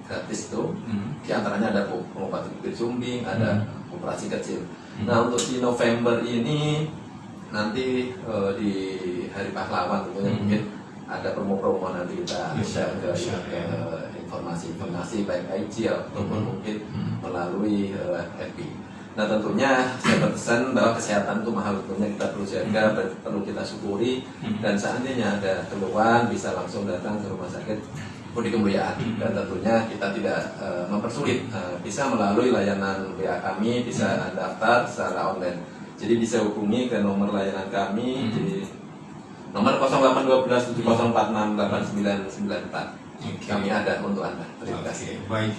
gratis itu, di antaranya ada pengobatan bibir sumbing, ada operasi kecil. Nah untuk di November ini nanti di Hari Pahlawan tentunya mungkin ada promo-promo, nanti kita share ke informasi baik IG ataupun mungkin melalui FB. Nah tentunya saya berpesan bahwa kesehatan itu mahal, tentunya kita perlu jaga, perlu kita syukuri, dan seandainya ada keluhan bisa langsung datang ke rumah sakit mudik kebudayaan. Dan tentunya kita tidak mempersulit, bisa melalui layanan WA kami, bisa daftar secara online. Jadi bisa hubungi ke nomor layanan kami di nomor 0812 7046 8994. Kami ada untuk Anda. Terima kasih. Baik,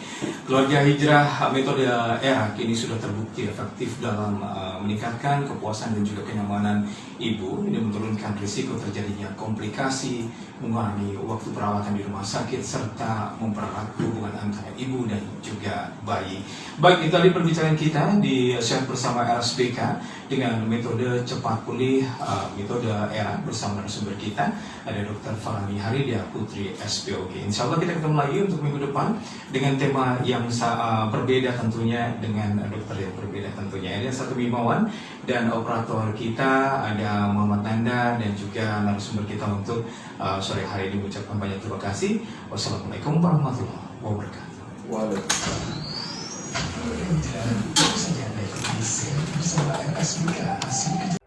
keluarga hijrah metode ERA kini sudah terbukti efektif dalam meningkatkan kepuasan dan juga kenyamanan ibu, ini menurunkan risiko terjadinya komplikasi, mengurangi waktu perawatan di rumah sakit, serta mempererat hubungan antara ibu dan juga bayi. Baik, itu tadi perbincangan kita di Sehat Bersama RSBK dengan metode cepat pulih, metode ERA bersama narasumber kita, ada Dr. Farani Haridia Putri SPOG. Insya Allah kita ketemu lagi untuk minggu depan dengan tema yang berbeda tentunya, dengan dokter yang berbeda tentunya. Ini satu Bimawan dan operator kita ada Muhammad Nanda dan juga narasumber kita untuk sore hari ini mengucapkan banyak terima kasih. Wassalamualaikum warahmatullahi wabarakatuh. Waalaikumsalam. Bersama RSBK.